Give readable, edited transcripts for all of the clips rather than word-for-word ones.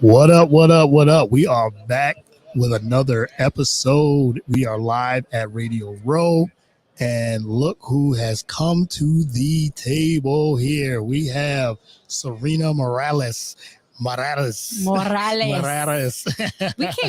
What up, what up, what up? We are back with another episode. We are live at Radio Row. And look who has come to the table here. We have Sarina Morales. We came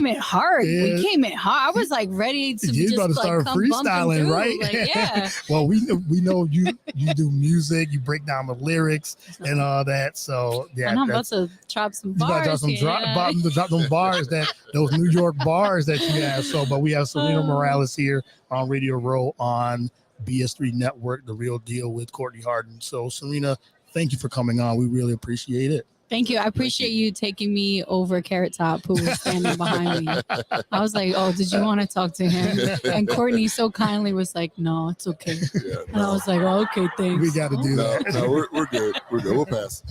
in hard. I was like ready to You're just about to like start come freestyling, through. right? Like, yeah. Well, we know you do music, you break down the lyrics and all that. So yeah, and I'm about to drop some bars. Drop them bars those New York bars that you have. So, but we have Sarina Morales here on Radio Row on BS3 Network, The Real Deal with Courtney Harden. So, Sarina, thank you for coming on. We really appreciate it. Thank you. I appreciate you taking me over Carrot Top, who was standing behind me. I was like, oh, did you want to talk to him? And Courtney so kindly was like, no, it's okay. Yeah, and I was like, oh, okay, thanks. We got to do that. No, we're good. We're good. We'll pass.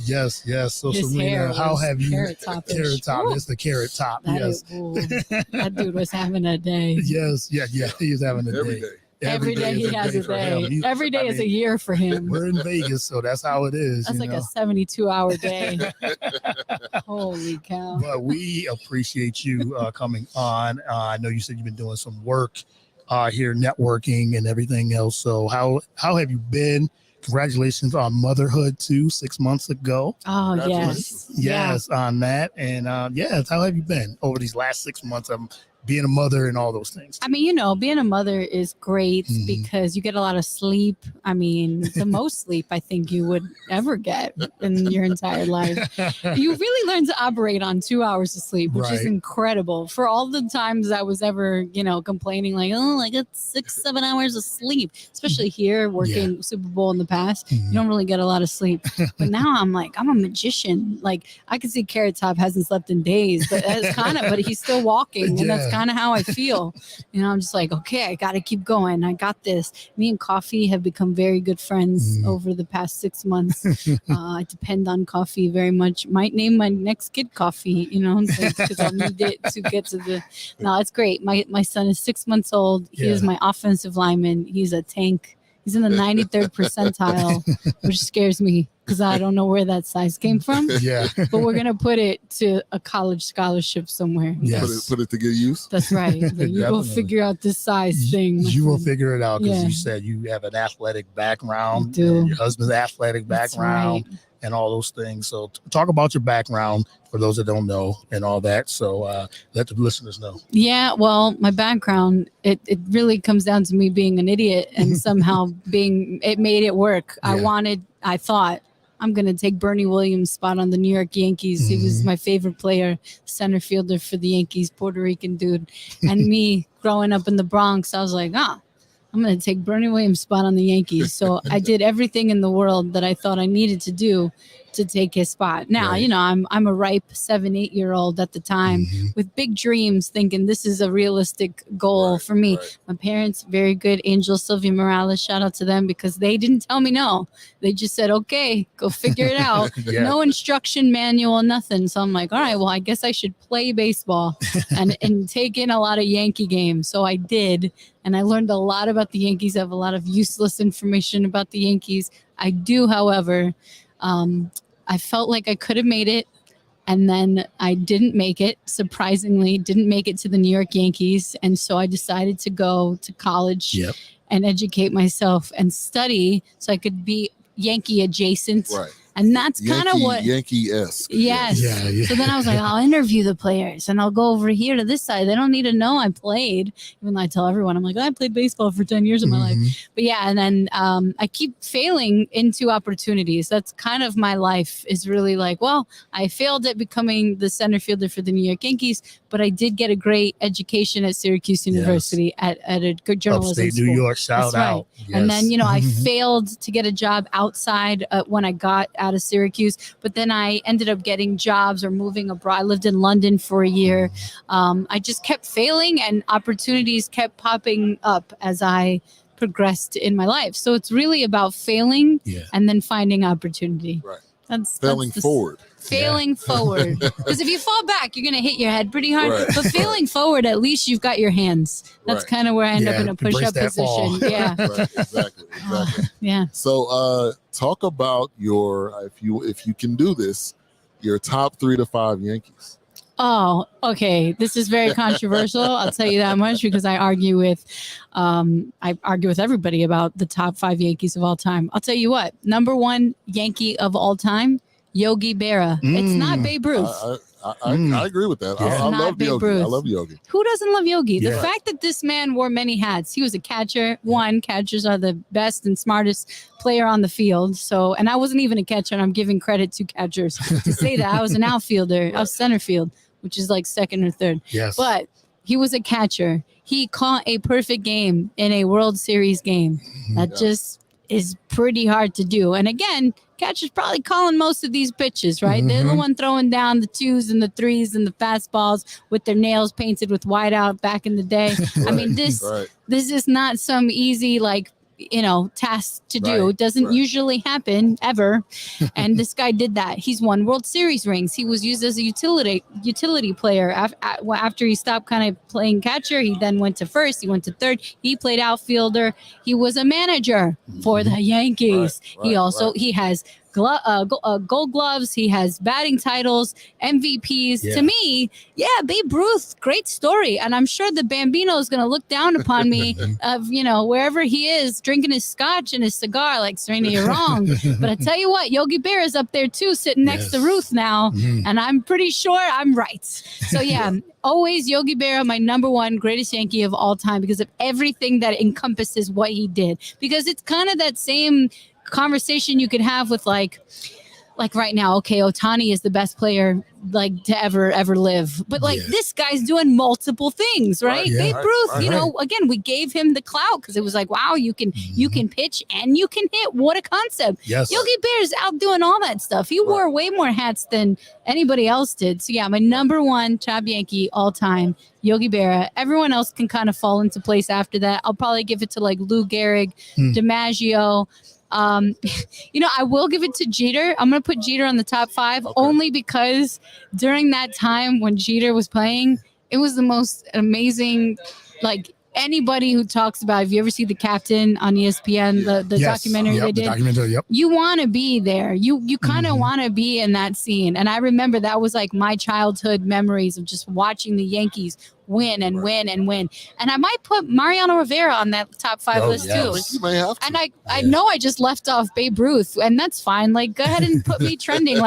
Yes. So, his Sarina, how have you? Carrot Top. It's the Carrot Top. Yes. That dude was having a day. Yes. Yeah. He was having a Every day. day. Every day he has a day. Every day is a year for him. We're in Vegas, so that's how it is. That's like a 72-hour day. Holy cow. But we appreciate you coming on. I know you said you've been doing some work here, networking and everything else. So how have you been? Congratulations on motherhood too, 6 months ago. Oh, yes. Yes, on that. And how have you been over these last 6 months? Being a mother and all those things. I mean, being a mother is great because you get a lot of sleep. I mean, the most sleep I think you would ever get in your entire life. You really learn to operate on 2 hours of sleep, which is incredible. For all the times I was ever, complaining like, oh, I got 6-7 hours of sleep, especially here working Super Bowl in the past. You don't really get a lot of sleep. But now I'm like, I'm a magician. Like I can see Carrot Top hasn't slept in days, but but he's still walking. And that's kind of how I feel. I'm just like, okay, I got to keep going. I got this. Me and coffee have become very good friends over the past 6 months. I depend on coffee very much. Might name my next kid Coffee, because I'll need it to get to the. No, it's great. My son is 6 months old. He is my offensive lineman. He's a tank. He's in the 93rd percentile, which scares me because I don't know where that size came from. Yeah. But we're going to put it to a college scholarship somewhere. Yes. Put it to good use. That's right. You will figure out this size thing. You will figure it out because you said you have an athletic background. I do. Your husband's athletic background. Right. And all those things. So talk about your background for those that don't know and all that. So let the listeners know. Yeah, well, my background, it really comes down to me being an idiot and somehow it made it work. Yeah. I thought I'm going to take Bernie Williams' spot on the New York Yankees. He was my favorite player, center fielder for the Yankees, Puerto Rican dude. And me growing up in the Bronx, I was like, I'm going to take Bernie Williams' spot on the Yankees. So I did everything in the world that I thought I needed to do to take his spot. Now, I'm a ripe 7-8-year-old at the time with big dreams, thinking this is a realistic goal for me. Right. My parents, very good. Angel, Sylvia Morales, shout out to them because they didn't tell me no. They just said, okay, go figure it out. No instruction manual, nothing. So I'm like, all right, well, I guess I should play baseball and take in a lot of Yankee games. So I did. And I learned a lot about the Yankees. I have a lot of useless information about the Yankees. I do, however, I felt like I could have made it. And then I didn't make it, surprisingly, didn't make it to the New York Yankees. And so I decided to go to college and educate myself and study so I could be Yankee adjacent. Right. And that's kind of what Yankee-esque. Yes. Yeah. So then I was like, I'll interview the players and I'll go over here to this side. They don't need to know I played, even though I tell everyone, I'm like, I played baseball for 10 years of my life. But yeah, and then I keep failing into opportunities. That's kind of my life is really like, well, I failed at becoming the center fielder for the New York Yankees, but I did get a great education at Syracuse University at a good journalism Upstate school. New York, shout out. Yes. And then, I failed to get a job outside when I got out of Syracuse, but then I ended up getting jobs or moving abroad. I lived in London for a year. I just kept failing and opportunities kept popping up as I progressed in my life. So it's really about failing and then finding opportunity. Right. That's failing forward. Failing forward. Because if you fall back, you're going to hit your head pretty hard. Right. But failing forward, at least you've got your hands. That's kind of where I end up in a push-up position. Yeah. Right. Exactly. Yeah. So talk about your, if you can do this, Your top 3 to 5 Yankees. Oh, okay. This is very controversial. I'll tell you that much because I argue with everybody about the top 5 Yankees of all time. I'll tell you what. Number 1 Yankee of all time, Yogi Berra. It's not Babe Ruth. I agree with that. Yeah. I love Babe Yogi. Ruth. I love Yogi. Who doesn't love Yogi? Yeah. The fact that this man wore many hats. He was a catcher. Catchers are the best and smartest player on the field. So, and I wasn't even a catcher, and I'm giving credit to catchers to say that. I was an outfielder. I was center field, which is like second or third. Yes. But he was a catcher. He caught a perfect game in a World Series game. That just is pretty hard to do. And again, catcher's probably calling most of these pitches, right? They're the one throwing down the 2s and the 3s and the fastballs with their nails painted with white out back in the day. I mean, this is not some easy, task to do. It doesn't usually happen ever. And this guy did that. He's won World Series rings. He was used as a utility player. After he stopped kind of playing catcher, he then went to first. He went to third. He played outfielder. He was a manager for the Yankees. He has gold gloves. He has batting titles, MVPs. Yeah. To me, Babe Ruth, great story. And I'm sure the Bambino is going to look down upon me of, wherever he is drinking his scotch and his cigar. Like, Sarina, you're wrong. But I tell you what, Yogi Berra is up there too, sitting next to Ruth now. And I'm pretty sure I'm right. So always Yogi Berra, my number 1 greatest Yankee of all time because of everything that encompasses what he did. Because it's kind of that same conversation you could have with like right now, okay, Ohtani is the best player to ever live, but this guy's doing multiple things, right? Babe Ruth, again, we gave him the clout because it was like, wow, you can pitch and you can hit. What a concept. Yes. Yogi Berra's out doing all that stuff. He wore way more hats than anybody else did. So my number 1 top Yankee all time, Yogi Berra. Everyone else can kind of fall into place after that. I'll probably give it to Lou Gehrig, DiMaggio. I will give it to Jeter. I'm going to put Jeter on the top 5 only because during that time when Jeter was playing, it was the most amazing, anybody who talks about, if you ever see The Captain on ESPN, the documentary they did, you want to be there. You kind of want to be in that scene. And I remember that was my childhood memories of just watching the Yankees win and win and win. And I might put Mariano Rivera on that top 5 list too. You may have to. And I know I just left off Babe Ruth, and that's fine. Go ahead and put me trending.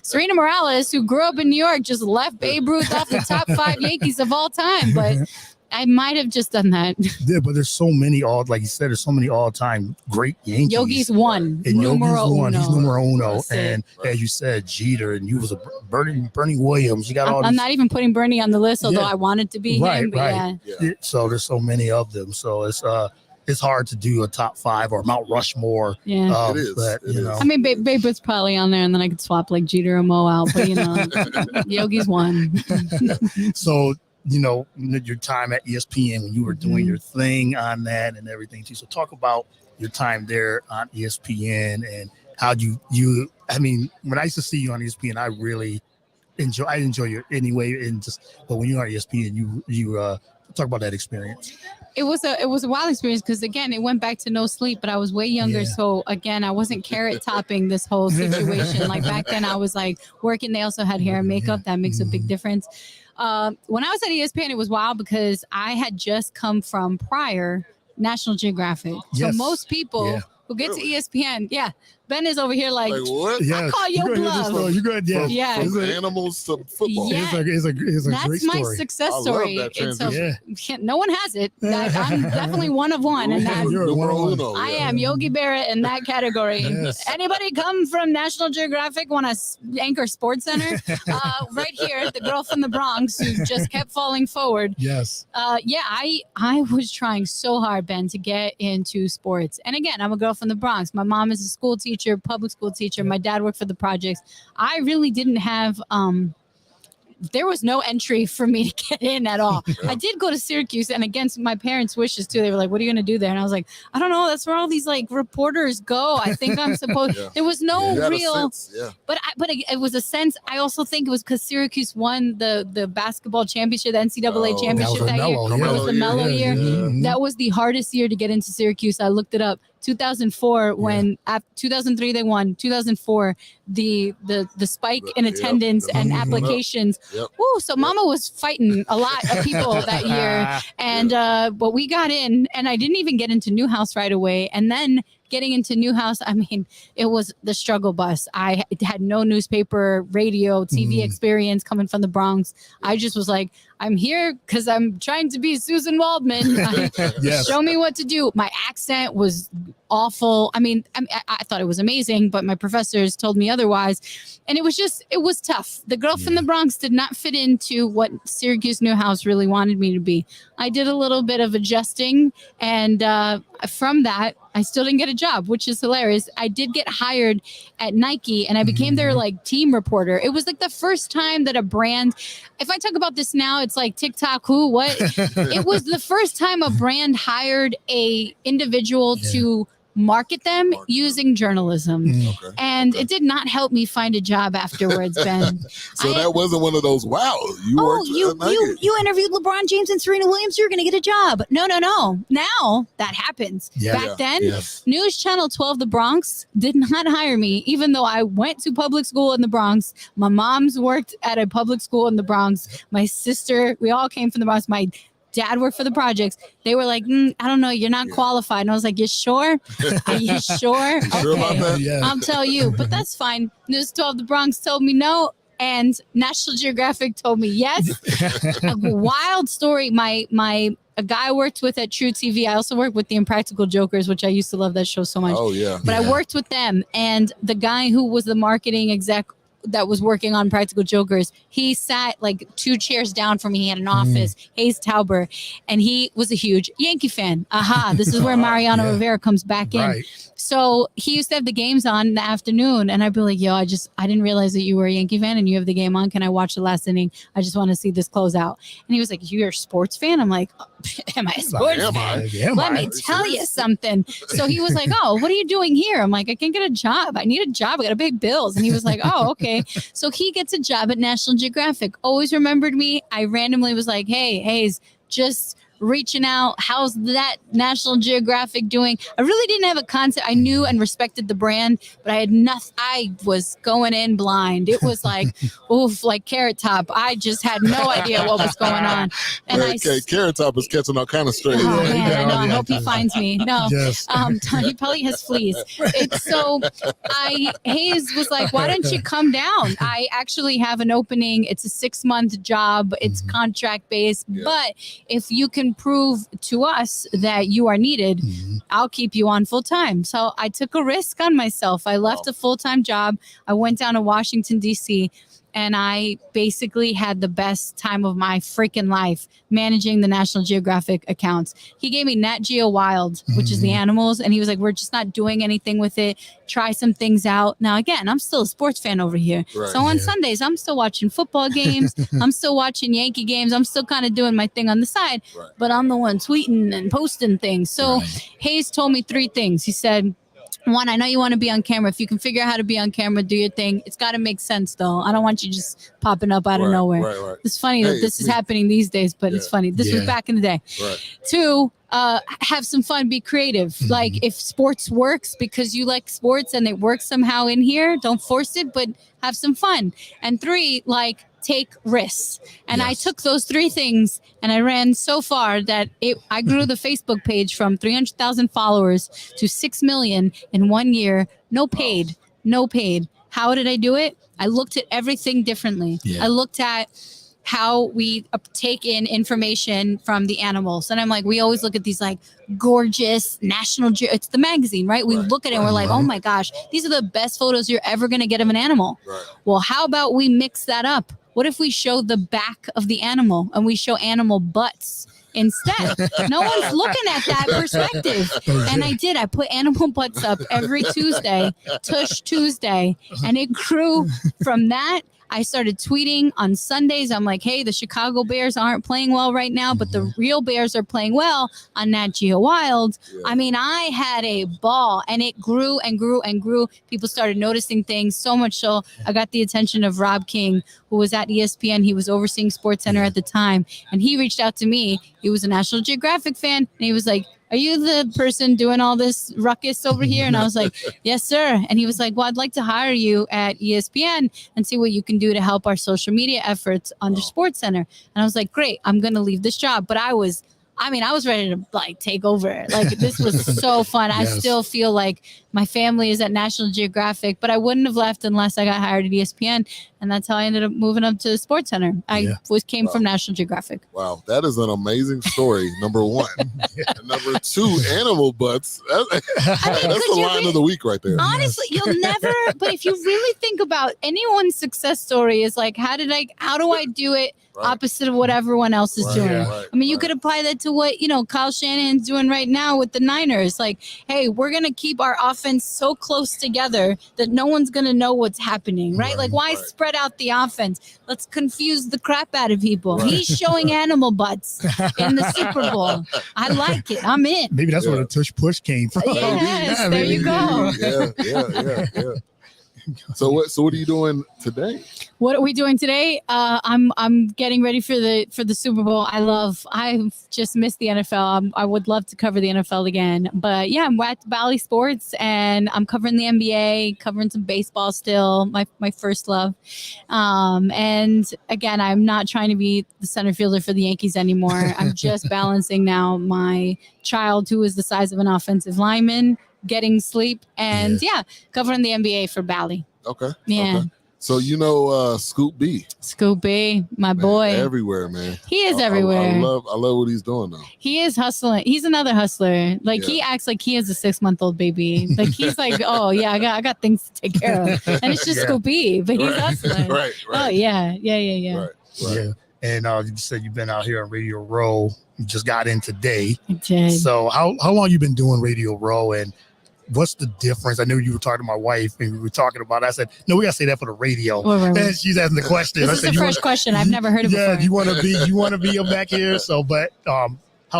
Serena Morales, who grew up in New York, just left Babe Ruth off the top 5 Yankees of all time. But I might have just done that. Yeah, but there's so many like you said, there's so many all-time great Yankees. Yogi's one. And Yogi's one. He's numero uno. That's and as you said, Jeter, and you was a Bernie Williams. You got all. I'm not even putting Bernie on the list, although I wanted to be him. But So there's so many of them. So it's hard to do a top 5 or Mount Rushmore. Yeah, it is. But, I mean, Babe Ruth's probably on there, and then I could swap Jeter or Mo out. But Yogi's one. So. Your time at ESPN when you were doing your thing on that and everything too. So talk about your time there on ESPN and how you I mean, when I used to see you on ESPN, I really enjoy your anyway. But when you were on ESPN, you talk about that experience. It was a wild experience because again, it went back to no sleep, but I was way younger. So again, I wasn't carrot topping this whole situation. Back then I was working. They also had hair and makeup. That makes a big difference. When I was at ESPN, it was wild because I had just come from prior National Geographic. So most people who get to ESPN, Ben is over here what? I call your bluff. You good? Yeah. From animals to football. Yeah. It's a That's great my story. success I story. love that No one has it. I'm definitely one of one. And I am Yogi Berra in that category. Yes. Anybody come from National Geographic want to anchor Sports Center? Right here, the girl from the Bronx who just kept falling forward. Yes. I was trying so hard, Ben, to get into sports. And again, I'm a girl from the Bronx. My mom is a school teacher, public school teacher. My dad worked for the projects. I really didn't have there was no entry for me to get in at all. I did go to Syracuse, and against my parents' wishes too. They were like, "What are you going to do there?" And I was like, "I don't know. That's where all these reporters go. I think I'm supposed." There was no real, but it was a sense. I also think it was because Syracuse won the basketball championship, the NCAA championship that year. That was the mellow year. That was the hardest year to get into Syracuse. I looked it up. 2004 when after 2003 they won. 2004 the spike in attendance and applications. Yep. Woo, so Mama was fighting a lot of people that year, and but we got in, and I didn't even get into Newhouse right away, and then getting into Newhouse, I mean, it was the struggle bus. I had no newspaper, radio, TV experience coming from the Bronx. I just was like, I'm here because I'm trying to be Susan Waldman. Yes. Show me what to do. My accent was awful. I mean, I thought it was amazing, but my professors told me otherwise. And it was tough. The girl from the Bronx did not fit into what Syracuse Newhouse really wanted me to be. I did a little bit of adjusting, and from that, I still didn't get a job, which is hilarious. I did get hired at Nike, and I became their like team reporter. It was like the first time that a brand, if I talk about this now, it's like TikTok, who, what? It was the first time a brand hired a individual to market them using journalism. And it did not help me find a job afterwards, Ben. So that wasn't one of those, wow, you interviewed LeBron James and Serena Williams, you're going to get a job. No. Now that happens. Back then, News Channel 12 The Bronx did not hire me, even though I went to public school in the Bronx. My mom's worked at a public school in the Bronx. My sister, we all came from the Bronx. My dad worked for the projects. They were like, I don't know, you're not qualified. And I was like, you sure? Are you sure? Sure about that? Yeah. I'll tell you, but that's fine. News 12 The Bronx told me no, and National Geographic told me yes. A wild story. A guy I worked with at True TV. I also worked with the Impractical Jokers, which I used to love that show so much. Oh, yeah. But I worked with them, and the guy who was the marketing exec that was working on Practical Jokers, he sat like 2 chairs down from me. He had an office, Hayes Tauber, and he was a huge Yankee fan. This is where Mariano Rivera comes back in. Right. So he used to have the games on in the afternoon, and I'd be like, yo, I didn't realize that you were a Yankee fan and you have the game on. Can I watch the last inning? I just want to see this close out. And he was like, you're a sports fan? I'm like, am I a sports fan? Let me tell you something. So he was like, oh, what are you doing here? I'm like, I can't get a job. I need a job. I got to pay bills. And he was like, oh, okay. So he gets a job at National Geographic. Always remembered me. I randomly was like, hey, Hayes, just reaching out. How's that National Geographic doing? I really didn't have a concept. I knew and respected the brand, but I had nothing. I was going in blind. It was like, oof, like Carrot Top. I just had no idea what was going on. And Carrot Top is catching all kind of strays. Oh, man, I know. I hope he finds me. No, Yes. he probably has fleas. Hayes was like, why don't you come down? I actually have an opening. It's a 6-month job. It's contract based, but if you can prove to us that you are needed, I'll keep you on full time. So I took a risk on myself. I left a full-time job. I went down to Washington, D.C., and I basically had the best time of my freaking life managing the National Geographic accounts. He gave me Nat Geo Wild, which is the animals. And he was like, we're just not doing anything with it. Try some things out. Now, again, I'm still a sports fan over here. Right. So on Sundays, I'm still watching football games. I'm still watching Yankee games. I'm still kind of doing my thing on the side, but I'm the one tweeting and posting things. So Hayes told me 3 things. He said, 1, I know you want to be on camera. If you can figure out how to be on camera, do your thing. It's got to make sense, though. I don't want you just popping up out of nowhere. Right. It's funny that this is happening these days, but it's funny. This was back in the day. Right. 2, have some fun, be creative. Like if sports works because you like sports and it works somehow in here, don't force it, but have some fun. And 3, like take risks. And I took those 3 things and I ran so far that I grew the Facebook page from 300,000 followers to 6 million in 1 year. No paid. How did I do it? I looked at everything differently. I looked at how we take in information from the animals. And I'm like, we always look at these like gorgeous it's the magazine, right? We look at it and we're like, oh my gosh, these are the best photos you're ever going to get of an animal. Well, how about we mix that up? What if we show the back of the animal and we show animal butts instead? No one's looking at that perspective. And I did. I put animal butts up every Tuesday, Tush Tuesday, and it grew from that. I started tweeting on Sundays. I'm like, hey, the Chicago Bears aren't playing well right now, but the real Bears are playing well on Nat Geo Wild. I mean, I had a ball, and it grew and grew and grew. People started noticing things so much so I got the attention of Rob King, who was at ESPN. He was overseeing SportsCenter at the time, and he reached out to me. He was a National Geographic fan, and he was like, are you the person doing all this ruckus over here? And I was like, yes, sir. And he was like, well, I'd like to hire you at ESPN and see what you can do to help our social media efforts under Sports Center. And I was like, great, I'm going to leave this job. But I was ready to like take over. Like this was so fun. I still feel like my family is at National Geographic, but I wouldn't have left unless I got hired at ESPN. And that's how I ended up moving up to the Sports Center. I came from National Geographic. Wow, that is an amazing story. Number one. And number two, animal butts. That's the line of the week right there. Honestly, you'll never. But if you really think about anyone's success story, is like, how do I do it? Right. Opposite of what everyone else is doing. Right, I mean, you could apply that to what, Kyle Shanahan's doing right now with the Niners. Like, hey, we're going to keep our offense so close together that no one's going to know what's happening, right? Like, why spread out the offense? Let's confuse the crap out of people. Right. He's showing animal butts in the Super Bowl. I like it. I'm in. Maybe that's where the tush push came from. Yes, there you go. Yeah. So what are you doing today? What are we doing today? I'm getting ready for the Super Bowl. I just missed the NFL. I would love to cover the NFL again. But yeah, I'm at Bally Sports and I'm covering the NBA, covering some baseball still, my first love. And again, I'm not trying to be the center fielder for the Yankees anymore. I'm just balancing now my child who is the size of an offensive lineman, getting sleep, and covering the NBA for Bally. Okay. Yeah. Okay. So Scoop B. Scoop B, my boy. Everywhere, man. He is everywhere. I love what he's doing though. He is hustling. He's another hustler. Like he acts like he is a 6-month-old baby. Like he's like, oh yeah, I got things to take care of. And it's just Scoop B, but he's hustling. Right. Oh yeah. Right. And you said you've been out here on Radio Row. You just got in today. I did. So how long you been doing Radio Row, and what's the difference? I know you were talking to my wife and we were talking about it. I said, no, we gotta say that for the radio. Right. And she's asking the question. This is the first question. I've never heard of before. Yeah, you wanna be back here. So but how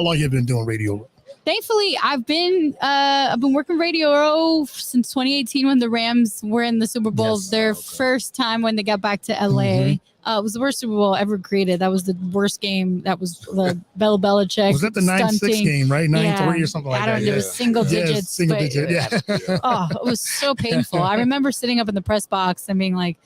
long you been doing Radio Row? Thankfully, I've been working Radio Row since 2018 when the Rams were in the Super Bowl. Their first time when they got back to LA. Mm-hmm. It was the worst Super Bowl ever created. That was the worst game. That was the Belichick. Was that the 9-6 game, right? 9-3 or something like that? I don't know. It was single digits. Single digit, Oh, it was so painful. I remember sitting up in the press box and being like,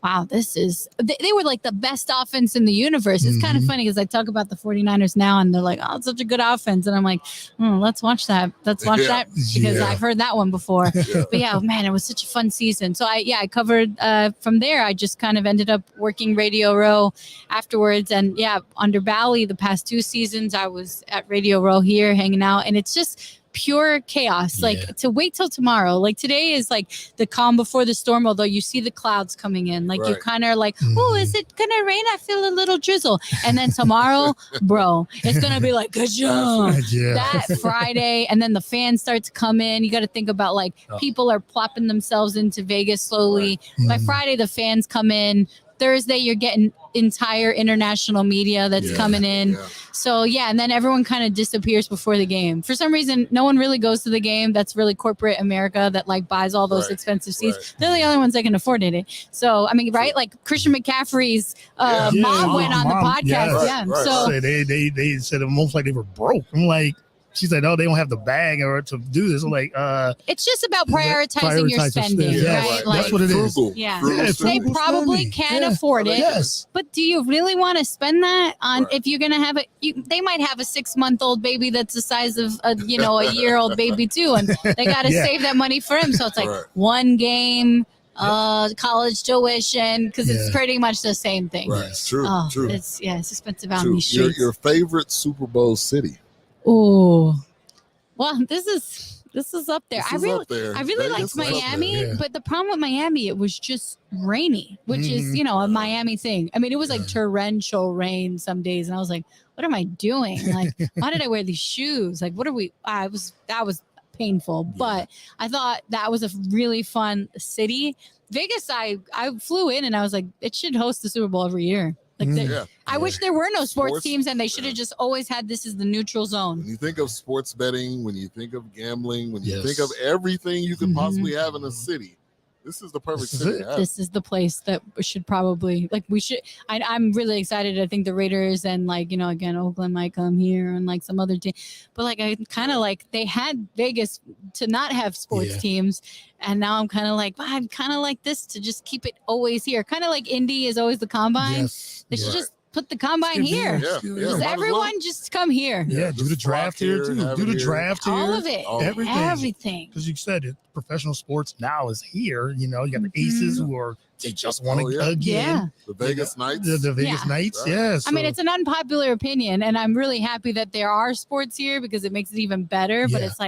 wow, they were like the best offense in the universe. It's kind of funny because I talk about the 49ers now and they're like, oh, it's such a good offense. And I'm like, let's watch that. Let's watch that because I've heard that one before. But yeah, man, it was such a fun season. So I covered from there. I just kind of ended up working Radio Row afterwards. And under Bally, the past 2 seasons, I was at Radio Row here hanging out. And it's just pure chaos. Like to wait till tomorrow. Like today is like the calm before the storm, although you see the clouds coming in. Like you're kind of like, oh, is it gonna rain? I feel a little drizzle. And then tomorrow, bro, it's gonna be like that Friday, and then the fans start to come in. You got to think about like people are plopping themselves into Vegas slowly. By Friday, the fans come in. Thursday, you're getting entire international media that's coming in. So, and then everyone kind of disappears before the game. For some reason, no one really goes to the game. That's really corporate America that like buys all those expensive seats. They're the only ones that can afford it. So, I mean, right? Like Christian McCaffrey's mom went on the podcast. So they said almost like they were broke. I'm like, she said, "Oh, they don't have the bag or to do this." I'm like, it's just about prioritizing your spending, right? Like, that's what it is. They probably can afford it. Yes. But do you really want to spend that on if you're gonna have they might have a 6-month-old baby that's the size of a year-old baby too, and they got to save that money for him. So it's like one game. College tuition, because it's pretty much the same thing. Right, it's true. True. It's expensive out in these streets. Your favorite Super Bowl city? Oh, well, this is up there. I really liked Miami, but the problem with Miami, it was just rainy, which is a Miami thing. I mean, it was like torrential rain some days, and I was like, what am I doing? Like, why did I wear these shoes? Like, what are we? That was painful, but I thought that was a really fun city. Vegas, I flew in and I was like, it should host the Super Bowl every year. Like I wish there were no sports teams and they should have just always had this as the neutral zone. When you think of sports betting, when you think of gambling, when you think of everything you could possibly have in a city, This is the perfect This is city. it. to have. This is the place that should probably I'm really excited. I think the Raiders and again Oakland might come here and some other team, but I kind of they had Vegas to not have sports Yeah. teams, and now I'm kind of I'm kind of like this to just keep it always here, kind of like Indy is always the combine. Yes. They should Right. just put the combine Skip here. here. Yeah, Just yeah. Just might as everyone well. just come here. Yeah, do the just draft flock here too. have Do it the here. draft here. All of it. All of it. Everything. Because you said it, professional sports now is here. You got the Aces who are they just want to Oh, yeah. again. Yeah. The Vegas Knights. The Vegas Yeah. Knights. Right. Yeah. I mean, it's an unpopular opinion, and I'm really happy that there are sports here because it makes it even better. But Yeah. it's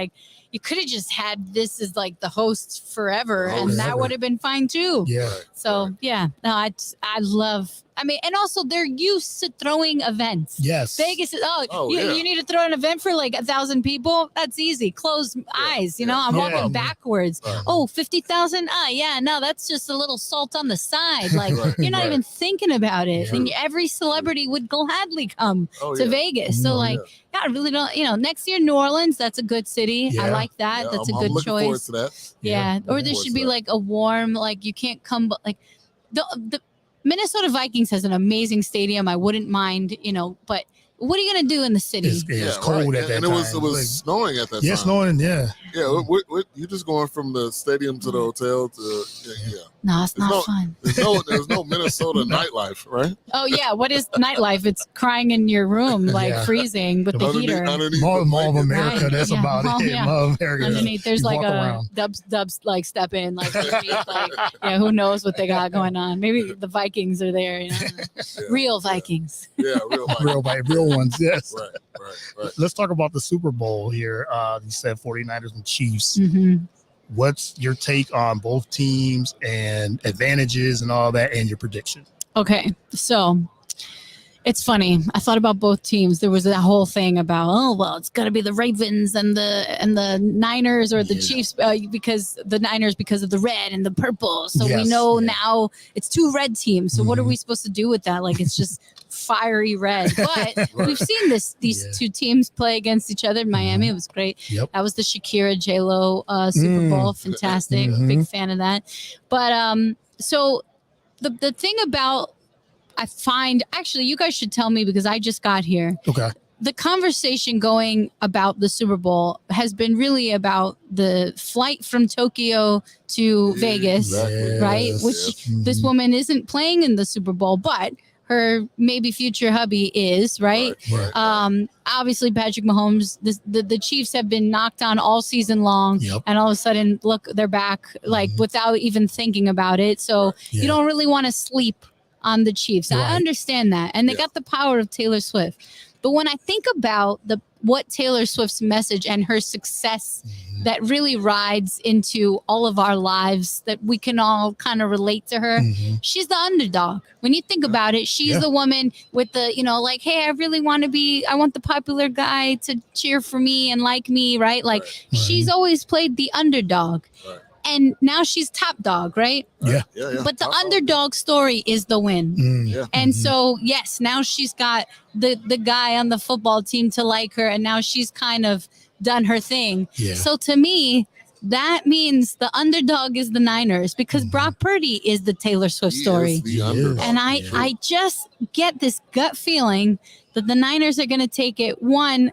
you could have just had this as the host forever, and that Forever. would have been fine too. yeah. Right. So yeah, no, I love. I mean, and also they're used to throwing events. Yes. Vegas is yeah. you need to throw an event for 1,000 people. That's easy. Close eyes. yeah. I'm Yeah. walking backwards. Right. Oh, 50,000. Yeah, no, that's just a little salt on the side. Right, you're not right. even thinking about it. True. And every celebrity would gladly come Oh, to yeah. Vegas. So Mm, yeah, I really don't. Next year, New Orleans. That's a good city. I Yeah. like that. Yeah, That's I'm a good looking forward choice. to that. Yeah. Or there forward should to be that. a warm, you can't come, but the Minnesota Vikings has an amazing stadium. I wouldn't mind, but what are you gonna do in the city? It's cold right. at that and time. it was snowing at that yeah, time. snowing. Yeah. Yeah, you just going from the stadium to the hotel to yeah. No, it's not no- fun. There's no Minnesota nightlife, right? Oh yeah, what is nightlife? It's crying in your room, Yeah. freezing with the heater. Underneath Mall the of blanket. America. Right, That's yeah. about Mall, it. yeah. Mall of America. Underneath, there's You a walk around. dubs step in, underneath, who knows what they got going on? Maybe the Vikings are there, Yeah, real Vikings. Yeah, Real ones. Yes. Right. Let's talk about the Super Bowl here. You said 49ers and Chiefs. Mm-hmm. What's your take on both teams and advantages and all that and your prediction? Okay, so it's funny. I thought about both teams. There was that whole thing about, it's got to be the Ravens and the Niners or the Yeah. Chiefs because the Niners because of the red and the purple. So we Yes, know yeah. now it's two red teams. So what are Mhm. we supposed to do with that? It's just fiery red. But we've seen these Yeah. two teams play against each other in Miami. It was great. Yep. That was the Shakira J-Lo Super Mm. Bowl. Fantastic. Mhm. Big fan of that. But so the thing about I find actually you guys should tell me because I just got here. Okay. The conversation going about the Super Bowl has been really about the flight from Tokyo to Vegas, Exactly. right? Yes. Which Mhm. this woman isn't playing in the Super Bowl, but her maybe future hubby is, right? Obviously Patrick Mahomes, the Chiefs have been knocked on all season long. Yep. And all of a sudden, look, they're back Mhm. without even thinking about it. So Yeah. you don't really want to sleep on the Chiefs. Right. I understand that. And they Yeah. got the power of Taylor Swift. But when I think about what Taylor Swift's message and her success Mhm. that really rides into all of our lives, that we can all kind of relate to her. Mhm. She's the underdog. When you think about it, she's Yeah. the woman with the, hey, I really want I want the popular guy to cheer for me and like me, right? She's always played the underdog. Right. And now she's top dog, right? Yeah. Yeah. But the underdog story is the win. Mm. Yeah. And Mhm. so, yes, now she's got the guy on the football team to like her, and now she's kind of done her thing. Yeah. So to me, that means the underdog is the Niners because Mhm. Brock Purdy is the Taylor Swift He story. is the He is. underdog. And Yeah. I just get this gut feeling that the Niners are going to take it. One,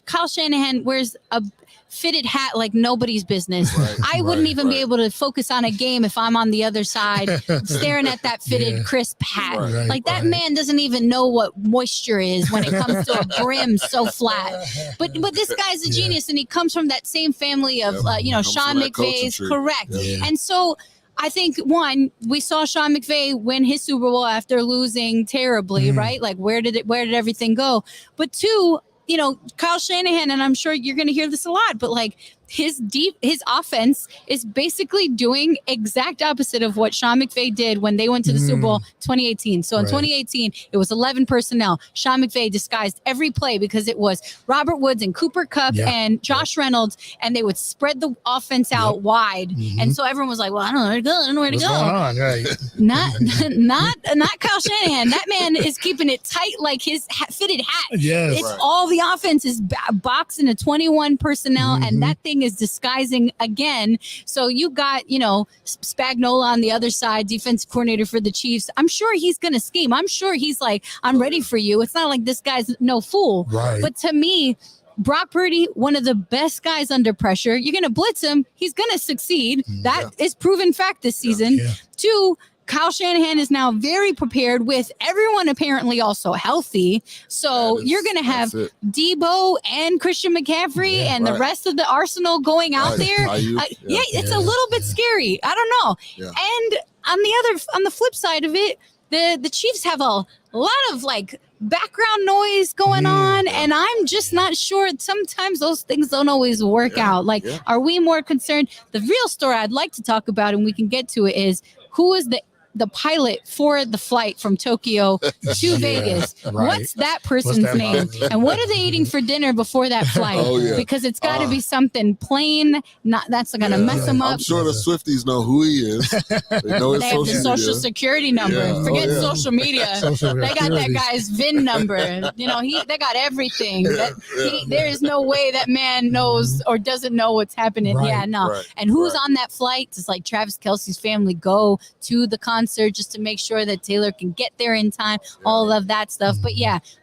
Kyle Shanahan wears a fitted hat like nobody's business. Right, I wouldn't right, even be right. able to focus on a game if I'm on the other side staring at that fitted Yeah. crisp hat. Right, Like that right. man doesn't even know what moisture is when it comes to a brim so flat. But this guy's a Yeah. genius, and he comes from that same family of Yep. Comes Sean from that coaching McVay's. tree. Correct. Yeah. And so I think one, we saw Sean McVay win his Super Bowl after losing terribly, Mhm. right? Like where did everything go? But two, Kyle Shanahan, and I'm sure you're going to hear this a lot, but his offense is basically doing exact opposite of what Sean McVay did when they went to the Super Bowl 2018. So in Right. 2018, it was 11 personnel. Sean McVay disguised every play because it was Robert Woods and Cooper Kupp Yeah. and Josh Reynolds, and they would spread the offense out wide. Mhm. And so everyone was like, well, I don't know where to go. I don't know where to What's go. going on? Right. Not Kyle Shanahan. That man is keeping it tight like his fitted hat. Yes. It's Right. all the offense is boxing a 21 personnel, Mhm. and that thing doing is disguising again. So you got, Spagnuolo on the other side, defense coordinator for the Chiefs. I'm sure he's going to scheme. I'm sure he's like, I'm ready for you. It's not like this guy's no fool. Right. But to me, Brock Purdy, one of the best guys under pressure. You're going to blitz him. He's going to succeed. That is proven fact this season. Yeah. 2, Kyle Shanahan is now very prepared with everyone apparently also healthy. So you're going to have Debo and Christian McCaffrey and the rest of the arsenal going out there. It's a little bit scary. I don't know. Yeah. And on the flip side of it, the Chiefs have a lot of like background noise going on, and I'm just not sure. Sometimes those things don't always work out. Like, are we more concerned? The real story I'd like to talk about, and we can get to it, is who is the pilot for the flight from Tokyo to Vegas. Right. What's that person's name? And what are they eating for dinner before that flight? Because it's got to be something plain. Not that's going to mess them up. I'm sure the Swifties know who he is. They know his they have the social security number. Forget social media. They got that guy's VIN number. They got everything. There is no way that man knows or doesn't know what's happening. Right. And who's on that flight? Does like Travis Kelce's family go to the concert just to make sure that Taylor can get there in time, all of that stuff. But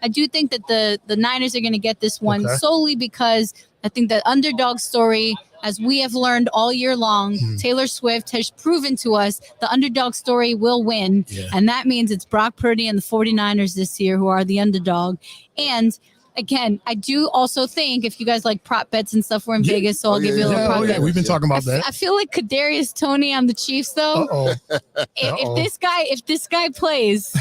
I do think that the Niners are going to get this one solely because I think the underdog story, as we have learned all year long, Taylor Swift has proven to us the underdog story will win. And that means it's Brock Purdy and the 49ers this year who are the underdog. And again, I do also think if you guys like prop bets and stuff, we're in Vegas, so I'll give you a little prop bet. We've been talking about that. I feel like Kadarius Toney on the Chiefs, though. If this guy plays,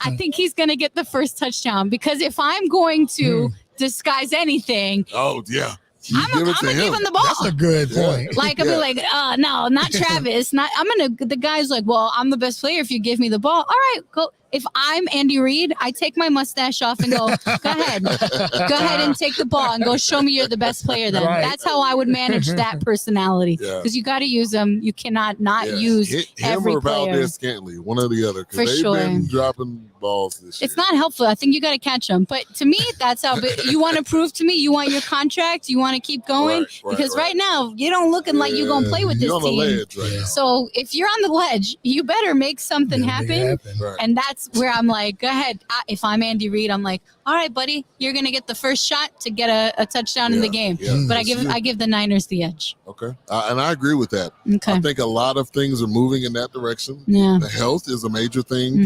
I think he's gonna get the first touchdown, because if I'm going to disguise anything, I'm gonna give him the ball. That's a good point. Like I'll be like, no, not Travis. The guy's like, well, I'm the best player if you give me the ball. All right, go. If I'm Andy Reid, I take my mustache off and go ahead and take the ball and go show me you're the best player then. Right. That's how I would manage that personality, because you got to use them. You cannot not use every player. Valdez-Scantling, one or the other, For they've been dropping balls this year. It's not helpful. I think you got to catch them. But to me, that's how you want to prove to me you want your contract. You want to keep going because right now you don't looking like you're going to play with this team. Ledge right now. So if you're on the ledge, you better make something happen. And that's where I'm like, go ahead. If I'm Andy Reid, I'm like, all right, buddy, you're gonna get the first shot to get a touchdown in the game. But I give the Niners the edge. Okay, and I agree with that. Okay. I think a lot of things are moving in that direction. Yeah. The health is a major thing.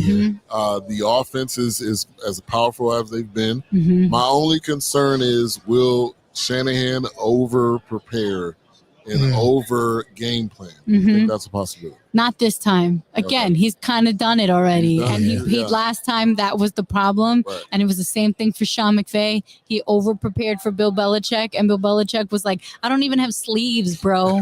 The offense is as powerful as they've been. My only concern is, will Shanahan over prepare and over game plan? I think that's a possibility. Not this time. Again, he's kind of done it already. He last time that was the problem. And it was the same thing for Sean McVay. He over prepared for Bill Belichick, and Bill Belichick was like, I don't even have sleeves, bro.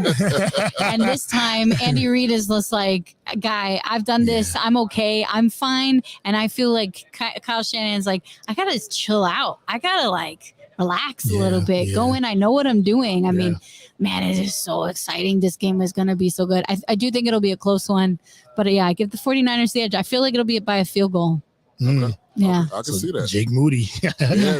And this time Andy Reid is just like, guy, I've done this. I'm okay. I'm fine. And I feel like Kyle Shanahan's like, I gotta chill out. I gotta like relax a little bit. Go in. I know what I'm doing. I mean, man, it is so exciting. This game is going to be so good. I do think it'll be a close one. But I give the 49ers the edge. I feel like it'll be by a field goal. Yeah. I can see that. Jake Moody.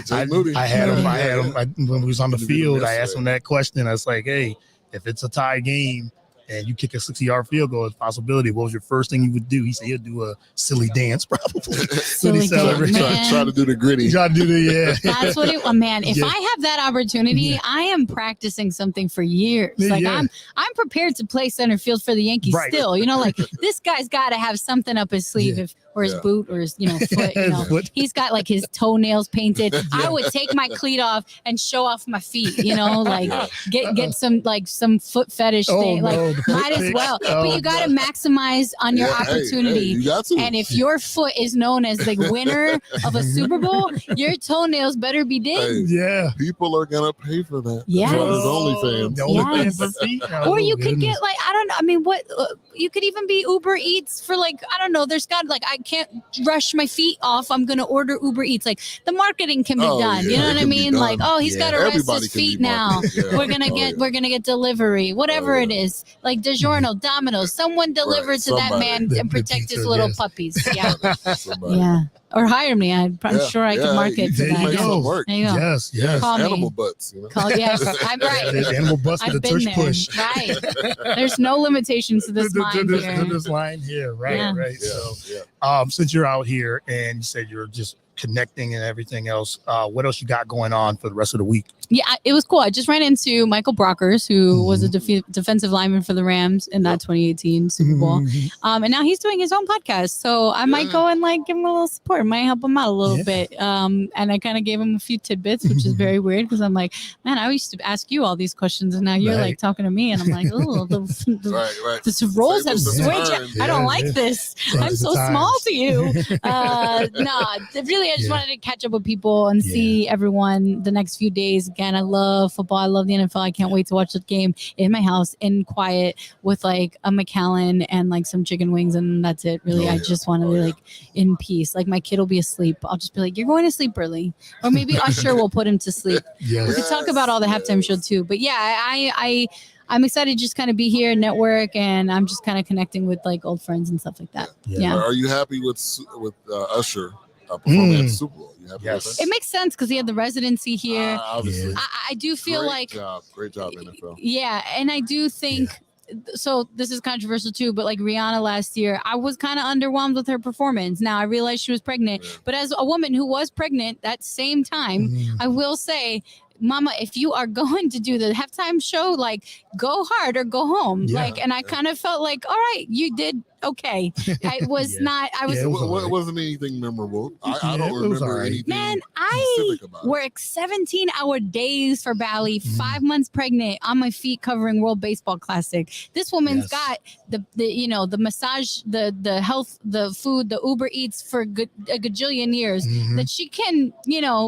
Jake Moody. I had him when we was on the field. I asked him that question. I was like, hey, if it's a tie game and you kick a 60-yard field goal, it's a possibility. What was your first thing you would do? He said he'll do a silly dance, probably. Silly dance, try to do the gritty. Try to do the That's what it. Man, if I have that opportunity, I am practicing something for years. Like I'm prepared to play center field for the Yankees still. Like this guy's got to have something up his sleeve or his boot or his foot. He's got like his toenails painted. I would take my cleat off and show off my feet. Like get some foot fetish thing. Might as well. But you got to maximize on your opportunity. You got to. And if your foot is known as the winner of a Super Bowl, your toenails better be ding. People are gonna pay for that. Yes. OnlyFans. Or you could get like, I don't know. I mean, what you could even be Uber Eats for like, I don't know. There's got like, I can't rush my feet off. I'm gonna order Uber Eats. Like the marketing can be done. You know what I mean? Like, he's got to rest his feet now. We're gonna get delivery, whatever it is. Like DiGiorno, Domino's, someone deliver to that man and protect his little puppies. Yeah. or hire me. I'm sure I could market to there that. you go. Work. There you go. Yes. Call Animal me. butts. You know? Yes, I'm right. Animal butts with I've a been tush there. push. Right. There's no limitations to this mind here. To this line here. Right. Yeah. Right. Yeah, So, since you're out here and you said you're just connecting and everything else, what else you got going on for the rest of the week? Yeah, it was cool. I just ran into Michael Brockers, who was a defensive lineman for the Rams in that 2018 Super Bowl. And now he's doing his own podcast. So I might go and like give him a little support, might help him out a little bit. And I kind of gave him a few tidbits, which is very weird because I'm like, man, I used to ask you all these questions and now you're like talking to me. And I'm like, oh, the roles have switched. I don't like this. I'm so small to you. Really, I just wanted to catch up with people and see everyone the next few days. Again, I love football. I love the NFL. I can't wait to watch the game in my house in quiet with like a Macallan and like some chicken wings, and that's it. Really, I just want to be like in peace. Like my kid will be asleep. I'll just be like, "You're going to sleep early," or maybe Usher will put him to sleep. We could talk about all the halftime show too. But yeah, I'm excited to just kind of be here, network, and I'm just kind of connecting with like old friends and stuff like that. Yeah. Are you happy with Usher? Performing at the Super Bowl. You happy with that? It makes sense because he had the residency here. Obviously. I do feel Great job, NFL. Yeah, and I do think so. This is controversial too, but like Rihanna last year, I was kind of underwhelmed with her performance. Now I realized she was pregnant, but as a woman who was pregnant that same time, I will say, Mama, if you are going to do the halftime show, like go hard or go home. And I kind of felt like, all right, you did okay. I was not. I was. It wasn't anything memorable. I don't remember anything. Man, I worked 17-hour days for Bali, 5 months pregnant, on my feet covering World Baseball Classic. This woman's got the massage, the health, the food, the Uber Eats for a gajillion years that she can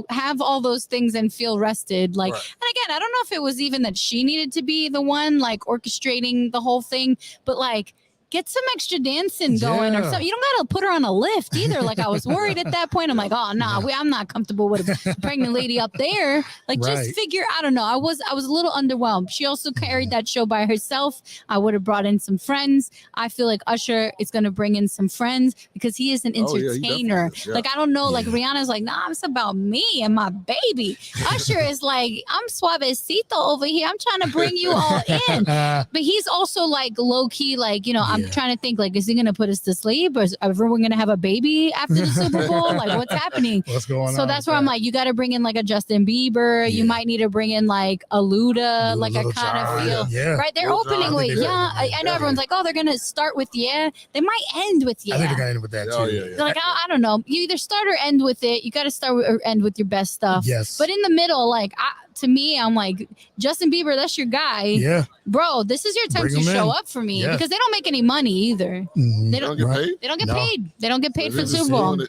have all those things and feel rested. And again, I don't know if it was even that she needed to be the one like orchestrating the whole thing, but like, get some extra dancing going or something. You don't got to put her on a lift either. Like I was worried at that point. I'm like, oh, I'm not comfortable with a pregnant lady up there. Like just figure, I don't know. I was a little underwhelmed. She also carried that show by herself. I would have brought in some friends. I feel like Usher is going to bring in some friends because he is an entertainer. Like, I don't know. Like Rihanna's like, nah, it's about me and my baby. Usher is like, I'm suavecito over here. I'm trying to bring you all in. But he's also like low key, like, I'm trying to think, like, is he going to put us to sleep or is everyone going to have a baby after the Super Bowl? Like, what's happening? What's going on? So that's where I'm like, you got to bring in like a Justin Bieber. You might need to bring in like a Luda. Like, I kind of feel, right? They're opening with, I know everyone's like, oh, they're going to start with, They might end with, I think they're going to end with that too. Like, I don't know. You either start or end with it. You got to start or end with your best stuff. Yes. But in the middle, like, to me, I'm like, Justin Bieber, that's your guy. Yeah. Bro, this is your time to show up for me because they don't make any money either. They don't get paid. They don't get paid. They don't get paid for the Super Bowl.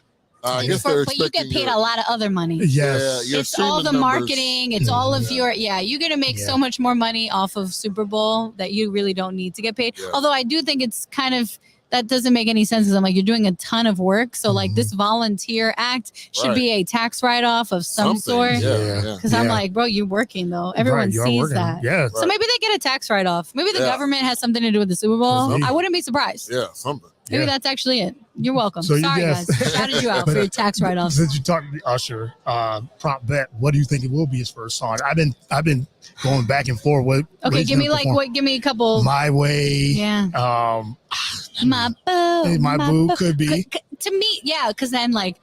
I guess but you get paid a lot of other money. Yes. It's all the marketing. It's all of your, you're going to make so much more money off of Super Bowl that you really don't need to get paid. Although I do think it's kind of, that doesn't make any sense because I'm like, you're doing a ton of work. So like this volunteer act should be a tax write-off of some sort. Because I'm like, bro, you're working though. Everyone sees that. Yeah. So maybe they get a tax write-off. Maybe the government has something to do with the Super Bowl. I wouldn't be surprised. Yeah, something. Maybe that's actually it. You're welcome. So sorry, guys. Shouted you out for your tax write-off. Since you talked to Usher, prop bet, what do you think it will be his first song? I've been going back and forth. Give me a couple. My Way. Yeah. My Boo. My Boo could be. To me, because then like,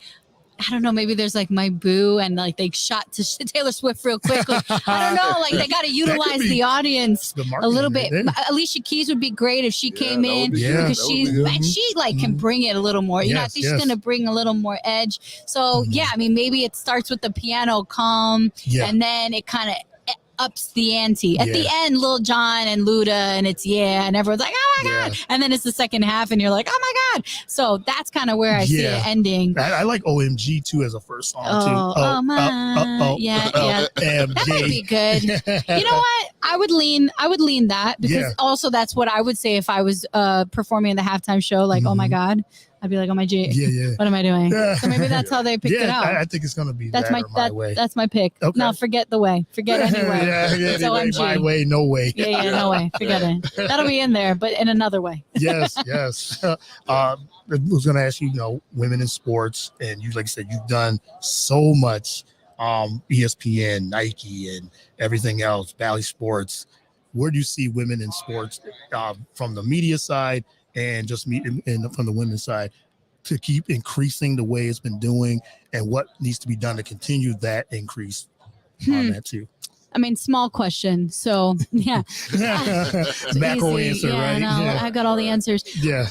I don't know, maybe there's like My Boo and like they shot to Taylor Swift real quick. Like, I don't know, like they got to utilize the audience a little bit. Alicia Keys would be great if she came in because she can bring it a little more. I think she's going to bring a little more edge. So I mean, maybe it starts with the piano calm and then it kind of ups the ante. At the end, Lil Jon and Luda, and it's and everyone's like, oh my God. And then it's the second half, and you're like, oh my God. So that's kind of where I see it ending. I like OMG too as a first song too. Yeah. MJ. That would be good. You know what? I would lean that because also that's what I would say if I was performing in the halftime show. Like, oh my God, I'd be like, oh my G, what am I doing? So maybe that's how they picked it out. I think it's gonna be that's my way. That's my pick. Okay. No, forget the way. Forget any way. It's OMG. My way, no way. Yeah, no way. Forget it. That'll be in there, but in another way. Yes. I was gonna ask you, women in sports, and you, like you said, you've done so much. ESPN, Nike, and everything else, Bally Sports. Where do you see women in sports from the media side and just from the women's side to keep increasing the way it's been doing, and what needs to be done to continue that increase on that too? I mean, small question. So yeah, macro answer, right? I got all the answers. Yeah.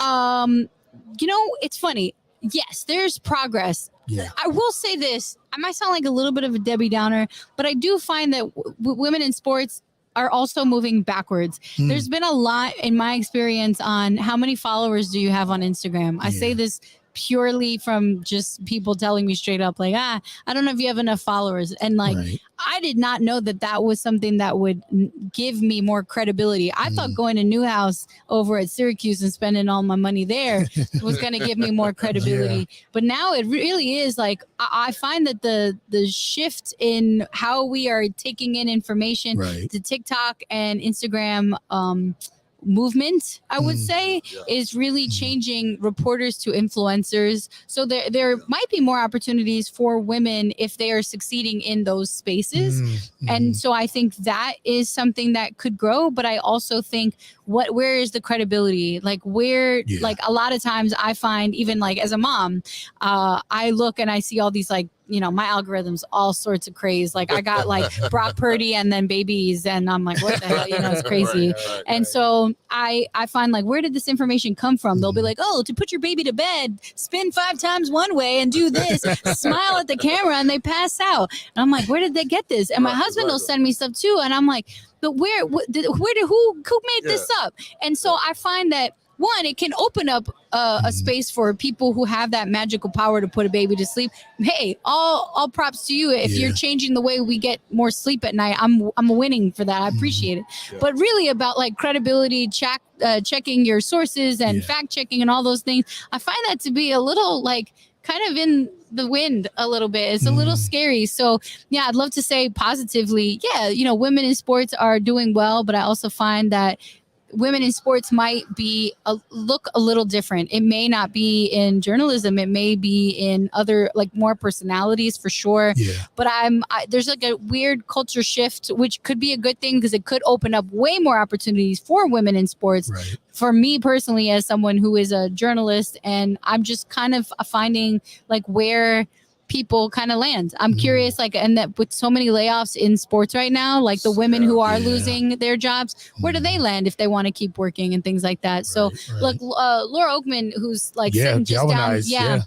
It's funny. Yes, there's progress. Yeah. I will say this. I might sound like a little bit of a Debbie Downer, but I do find that women in sports are also moving backwards. There's been a lot in my experience on how many followers do you have on Instagram. I say this purely from just people telling me straight up, like, I don't know if you have enough followers. And I did not know that was something that would give me more credibility. I thought going to Newhouse over at Syracuse and spending all my money there was going to give me more credibility. But now it really is like, I find that the shift in how we are taking in information to TikTok and Instagram, movement, I would say, is really changing reporters to influencers. So there might be more opportunities for women if they are succeeding in those spaces. And so I think that is something that could grow. But I also think where is the credibility? Like like a lot of times I find, even like as a mom, I look and I see all these like, my algorithms, all sorts of craze. Like I got like Brock Purdy and then babies, and I'm like, what the hell? It's crazy. And so I find like, where did this information come from? They'll be like, oh, to put your baby to bed, spin 5 times one way and do this, smile at the camera, and they pass out. And I'm like, where did they get this? And my husband will send me stuff too, and I'm like, but who made this up? And so I find that, one, it can open up a space for people who have that magical power to put a baby to sleep. Hey, all props to you. If you're changing the way we get more sleep at night, I'm winning for that. I appreciate it. But really about like credibility, checking your sources and fact checking and all those things, I find that to be a little like kind of in the wind a little bit. It's a little scary. So yeah, I'd love to say positively, women in sports are doing well, but I also find that women in sports might look a little different. It may not be in journalism. It may be in other, like, more personalities for sure. But there's like a weird culture shift, which could be a good thing because it could open up way more opportunities for women in sports. For me personally, as someone who is a journalist, and I'm just kind of finding like where people kind of land. I'm curious, like, and that with so many layoffs in sports right now, like the women who are losing their jobs, where do they land if they want to keep working and things like that? So look, Laura Oakman, who's like sitting just down.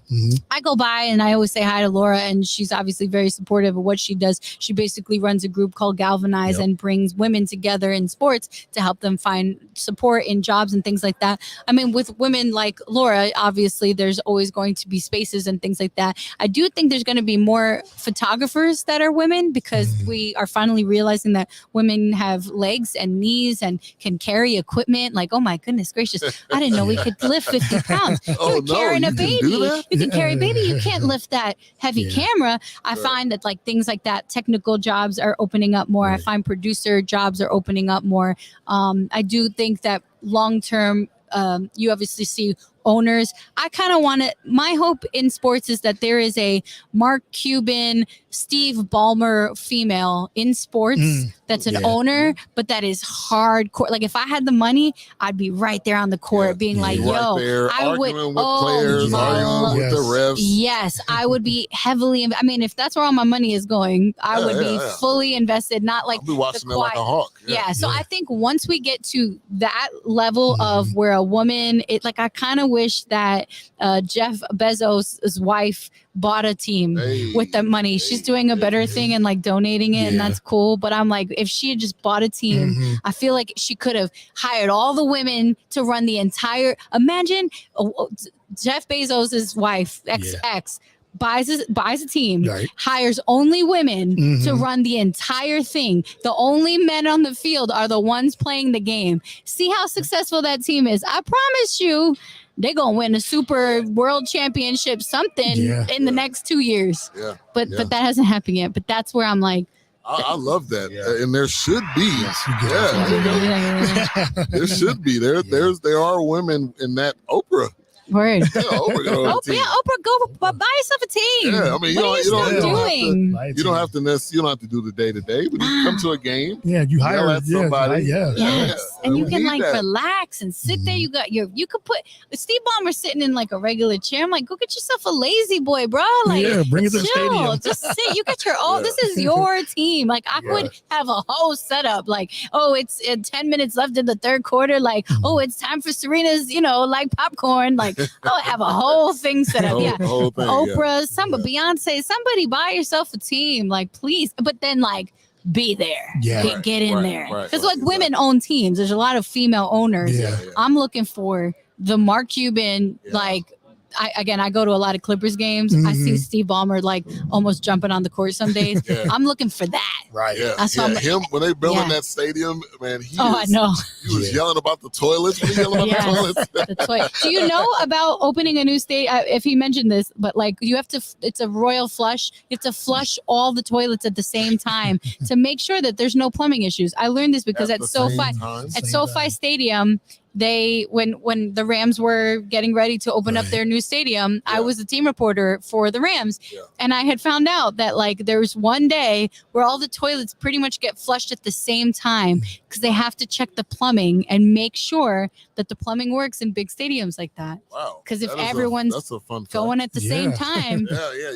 I go by and I always say hi to Laura, and she's obviously very supportive of what she does. She basically runs a group called Galvanize and brings women together in sports to help them find support in jobs and things like that. I mean, with women like Laura, obviously there's always going to be spaces and things like that. I do think there's going to be more photographers that are women, because we are finally realizing that women have legs and knees and can carry equipment. Like, oh my goodness gracious, I didn't know we could lift 50 pounds. You're carrying a baby. You can carry a baby. You can't lift that heavy camera. I find that like things like that, technical jobs are opening up more. I find producer jobs are opening up more. I do think that long-term, you obviously see owners. I kind of want to, my hope in sports is that there is a Mark Cuban, Steve Ballmer female in sports that's an owner, but that is hardcore. Like if I had the money, I'd be right there on the court being like, yo, I would, arguing with players, arguing with the refs. Yes, I would be heavily, I mean, if that's where all my money is going, I would be fully invested, not like I'll be watching it like a hawk. So I think once we get to that level of where a woman, like I kind of wish that Jeff Bezos' wife bought a team with the money. She's doing a better thing and like donating it, and that's cool. But I'm like, if she had just bought a team, I feel like she could have hired all the women to run the entire. Imagine Jeff Bezos' wife, XX, buys a team, Right. hires only women to Mhm. run the entire thing. The only men on the field are the ones playing the game. See how successful that team is. I promise you, they're going to win a super world championship, something in the next 2 years. Yeah. But that hasn't happened yet. But that's where I'm like, I love that. Yeah. And there should be. Yes, you get There should be. There are women in that Oprah. Word. Oprah, Oprah, go buy yourself a team. Yeah, I mean, what are you still doing? You don't have to do the day to day, but you come to a game. Yeah, you hire somebody. Yes, and you can like that. relax and sit there. You could put Steve Ballmer sitting in like a regular chair. I'm like, go get yourself a lazy boy, bro. Like, bring it to the stadium. Just sit. You got your own. This is your team. Like, I would have a whole setup. Like, oh, it's 10 minutes left in the third quarter. Like, oh, it's time for Sarina's, like popcorn. Like, oh, have a whole thing set up. Whole thing, Oprah, Beyonce, somebody buy yourself a team, like, please. But then, like, be there. Yeah. Get in there. Because, like, exactly. women own teams. There's a lot of female owners. Yeah. I'm looking for the Mark Cuban, like, I go to a lot of Clippers games. I see Steve Ballmer like almost jumping on the court some days. I'm looking for that. Right. Yeah. That's why Him when they building that stadium, man. I know. He was yelling about the toilets. When he yelling about the toilets. The toilet. Do you know about opening a new state? If he mentioned this, but like you have to, it's a royal flush. You have to flush all the toilets at the same time to make sure that there's no plumbing issues. I learned this because at SoFi Stadium, they when the Rams were getting ready to open up their new stadium, I was the team reporter for the Rams, and I had found out that like there was one day where all the toilets pretty much get flushed at the same time because they have to check the plumbing and make sure that the plumbing works in big stadiums like that. Wow! Because if everyone's going at the same time,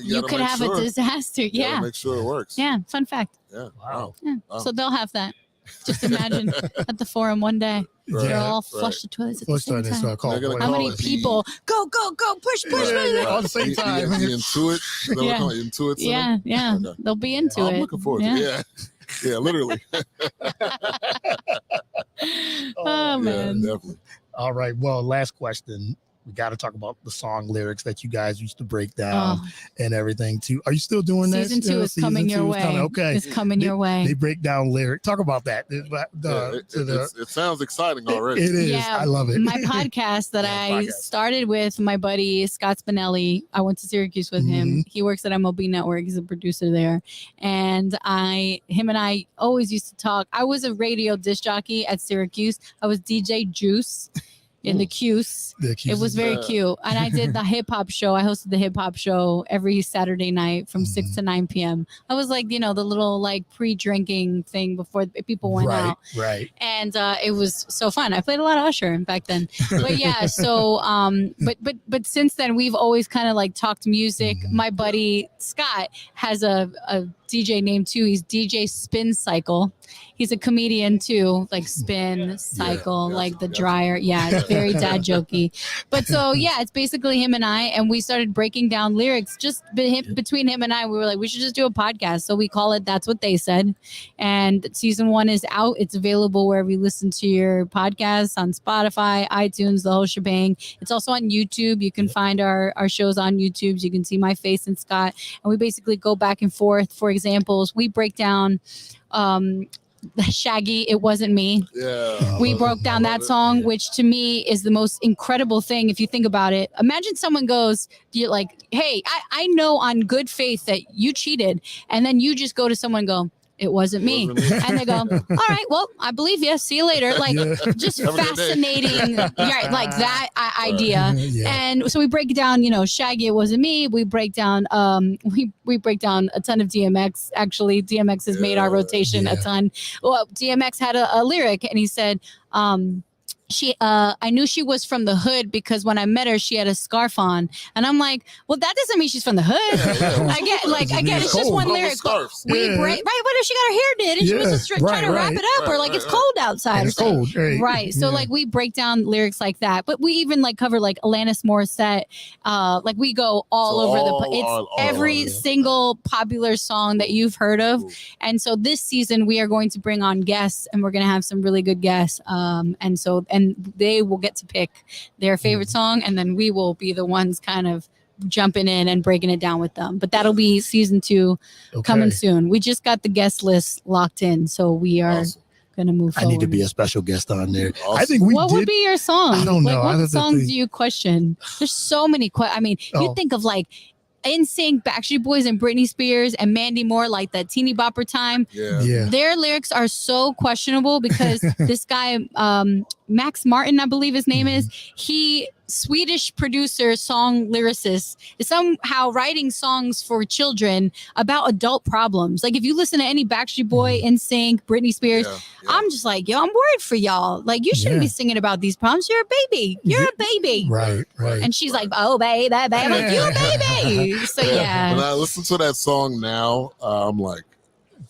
you could have a disaster. Make sure it works. Yeah, fun fact. Yeah. Wow. Yeah. So they'll have that. Just imagine at the Forum one day. They're all flush the toilets at the same time. How many people go, push. All at the same time. Intuit. Yeah. Okay. They'll be into it. I'm looking forward to it. Yeah, literally. Oh, man. Definitely. All right. Well, last question. We got to talk about the song lyrics that you guys used to break down and everything too. Are you still doing that? Season 2 is coming your way. Okay. It's coming your way. They break down lyrics. Talk about that. It sounds exciting already. It is. Yeah, I love it. My podcast that I started with my buddy Scott Spinelli. I went to Syracuse with him. He works at MLB Network. He's a producer there. And him and I always used to talk. I was a radio disc jockey at Syracuse. I was DJ Juice. In the Cuse. It was very cute. And I did the hip hop show. I hosted the hip hop show every Saturday night from 6 to 9 p.m. I was like, the little like pre-drinking thing before people went out. Right. And it was so fun. I played a lot of Usher back then. But yeah, so but since then we've always kind of like talked music. My buddy Scott has a DJ name too. He's DJ Spin Cycle. He's a comedian too, like Spin Cycle, like the dryer. Yeah, it's very dad jokey. But so yeah, it's basically him and I, and we started breaking down lyrics just between him and I. We were like, we should just do a podcast. So we call it That's What They Said. And season 1 is out. It's available wherever you listen to your podcasts, on Spotify, iTunes, the whole shebang. It's also on YouTube. You can find our shows on YouTube. So you can see my face and Scott. And we basically go back and forth. For examples, we break down Shaggy, It Wasn't Me. Yeah. We broke down that song, which to me is the most incredible thing. If you think about it, imagine someone goes, you're like, hey, I know on good faith that you cheated. And then you just go to someone and go, it wasn't me. And they go, all right, well, I believe you. See you later. Like, just fascinating. Right, like that idea. And so we break down, Shaggy, It Wasn't Me. We break down, we break down a ton of DMX. Actually, DMX has made our rotation a ton. Well, DMX had a lyric, and he said, I knew she was from the hood because when I met her, she had a scarf on. And I'm like, well, that doesn't mean she's from the hood. I get it's just one lyric. We break, right? What if she got her hair did and she was just trying to wrap it up, or like it's cold outside. It's cold, right? So like we break down lyrics like that, but we even like cover like Alanis Morissette. Like we go all over it's every single popular song that you've heard of. And so this season we are going to bring on guests, and we're going to have some really good guests. And they will get to pick their favorite song, and then we will be the ones kind of jumping in and breaking it down with them. But that'll be season 2 coming soon. We just got the guest list locked in, so we are gonna move forward. I need to be a special guest on there. Awesome. I think what would be your song? I don't know. What songs do you question? There's so many I mean, you think of like NSYNC, Backstreet Boys, and Britney Spears and Mandy Moore, like that teeny bopper time. Yeah. Their lyrics are so questionable because this guy, Max Martin, I believe his name is, he Swedish producer, song lyricist, is somehow writing songs for children about adult problems. Like if you listen to any Backstreet Boy, NSYNC, Britney Spears, I'm just like, yo, I'm worried for y'all. Like you shouldn't be singing about these problems. You're a baby. You're a baby. Right. And she's like, oh, baby. I'm like, you a baby. So yeah. When I listen to that song now, I'm like,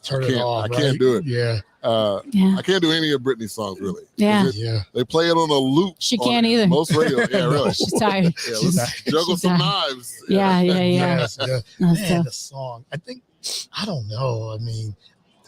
turn it off. I can't do it. Yeah. I can't do any of Britney's songs really. Yeah. They play it on a loop. She can't either. Most radio. Yeah, really. She's tired. Yeah, let's juggle some knives. Yeah. Yes, man, the song. I think, I don't know. I mean,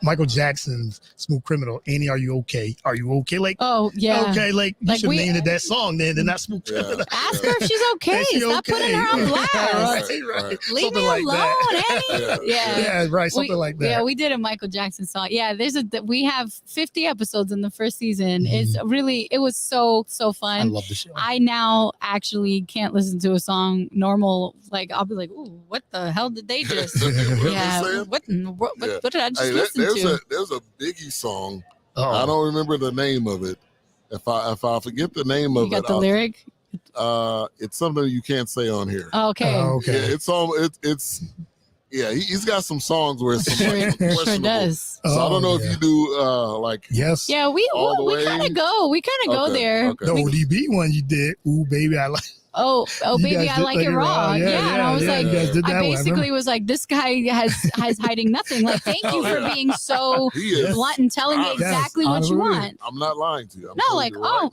Michael Jackson's Smooth Criminal. Annie, are you okay? Are you okay? Like, oh yeah. Okay, like you should name it that song then. They're not Smooth Criminal. Ask her if she's okay. Stop putting her on blast. Right. Leave something me like alone, Annie. Yeah, right. Something like that. Yeah, we did a Michael Jackson song. Yeah, we have 50 episodes in the first season. It was so fun. I love the show. I now actually can't listen to a song normal. Like I'll be like, ooh, what the hell did they just? What did I just listen to? There's a Biggie song. I don't remember the name of it. If I forget the name of it, you got the lyric. It's something you can't say on here. Okay. Yeah, he's got some songs where it's sure does. So I don't know if you do like yes. Yeah, we kind of go. We kind of go there. Okay. The ODB one you did. Ooh, baby, I like. Oh, baby, I like it raw. Yeah, and I was like, I basically was like, this guy has hiding nothing. Like, thank you for being so blunt and telling me exactly what you want. I'm not lying to you.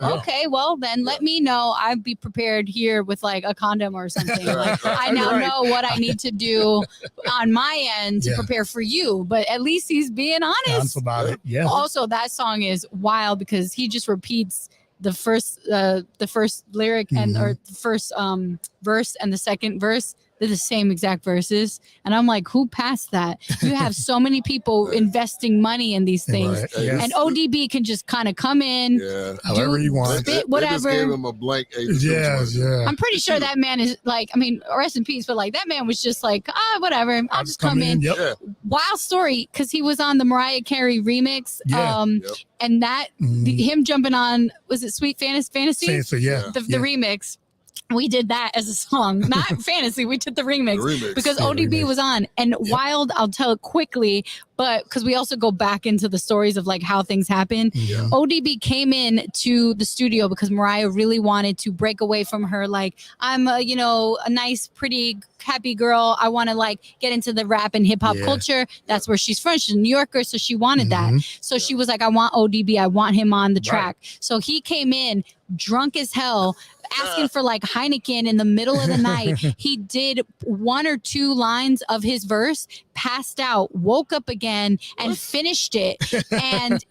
Okay, well then let me know. I'd be prepared here with like a condom or something. Like, I now know what I need to do on my end to prepare for you. But at least he's being honest about it. Yeah. Also, that song is wild because he just repeats the first lyric and or the first verse and the second verse. They're the same exact verses. And I'm like, who passed that? You have so many people investing money in these things. Right. And ODB can just kind of come in, however you want. Spit, whatever. They just gave him a blank I'm pretty sure that man is like, I mean, rest in peace, but like that man was just like, whatever. I'll just come in. Wild story, because he was on the Mariah Carey remix. And that, him jumping on, was it Sweet Fantasy? The remix. We did that as a song, not fantasy. We did the remix because ODB was on. And Wild, I'll tell it quickly, but because we also go back into the stories of like how things happen. ODB came in to the studio because Mariah really wanted to break away from her. Like, I'm a nice, pretty, happy girl. I want to like get into the rap and hip hop culture. That's where she's from. She's a New Yorker, so she wanted that. So she was like, I want ODB. I want him on the track. So he came in drunk as hell, asking for like Heineken in the middle of the night. He did 1 or 2 lines of his verse, passed out, woke up again, and finished it. And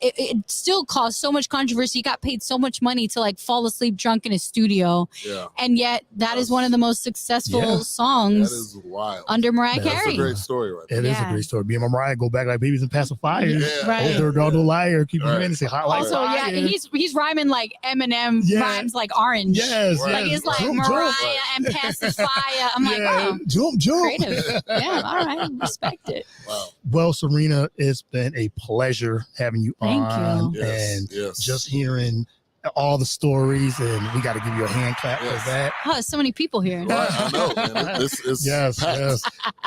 it still caused so much controversy. He got paid so much money to like fall asleep drunk in his studio. And yet that is one of the most successful songs that is wild. Under Mariah Carey. That's a great story right there. It is a great story. Me and Mariah go back like babies and pacifiers. Older dog, no liar. Keep your fantasy hot like also, fire. he's rhyming like Eminem rhymes like orange. Like it's like Mariah and pacifier. I'm like, wow. Jump. Creative. Yeah, all right. Respect it. Wow. Well, Sarina, it's been a pleasure having you on. You. And just hearing all the stories, and we got to give you a hand clap for that. Oh, there's so many people here. Right, I know, man. This is yes.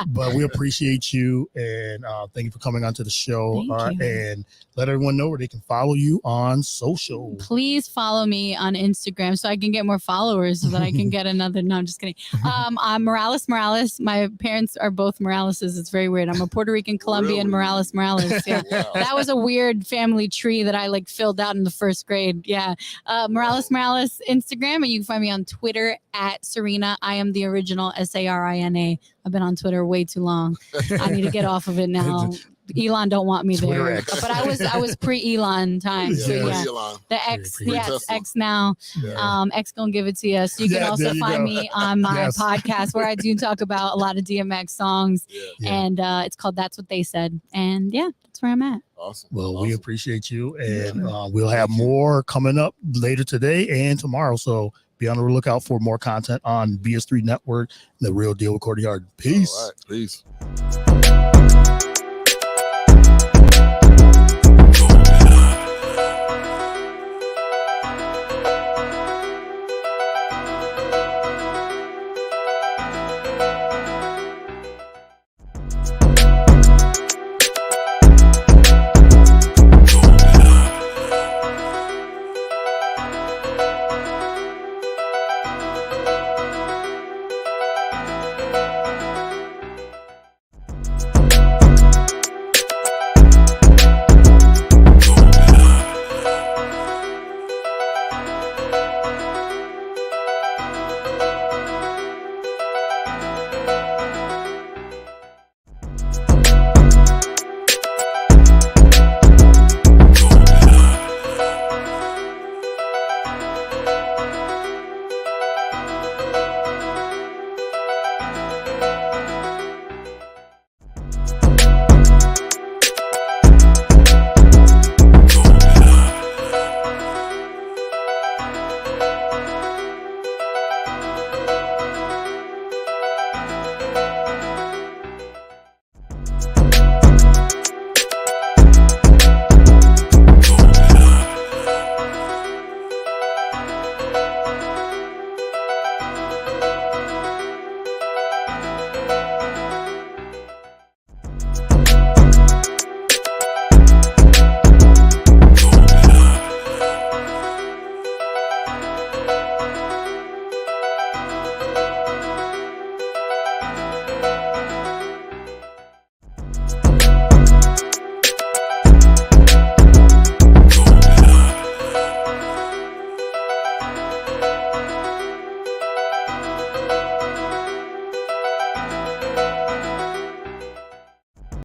But we appreciate you, and thank you for coming onto the show. And let everyone know where they can follow you on social. Please follow me on Instagram so I can get more followers so that I can get another. No, I'm just kidding. I'm Morales. My parents are both Moraleses. It's very weird. I'm a Puerto Rican Colombian Morales. Yeah. Wow. That was a weird family tree that I like filled out in the first grade. Yeah. Morales Instagram, and you can find me on Twitter at Sarina. I am the original Sarina. I've been on Twitter way too long. I need to get off of it now. Elon don't want me Twitter there. X. But I was pre-Elon times. So Yeah. Elon. The X, Pre- yes, Tesla. X now. Yeah. X gonna give it to you. So you can Yeah, also there you find go. me on my Yes. podcast where I do talk about a lot of DMX songs, Yeah. and it's called "That's What They Said." And yeah, that's where I'm at. Awesome. Well, we Awesome. appreciate you, and Yeah. we'll have Thank you. more coming up later today and tomorrow. So be on the lookout for more content on BS3 Network, The Real Deal with Cordy Hard. Peace. All right. Peace.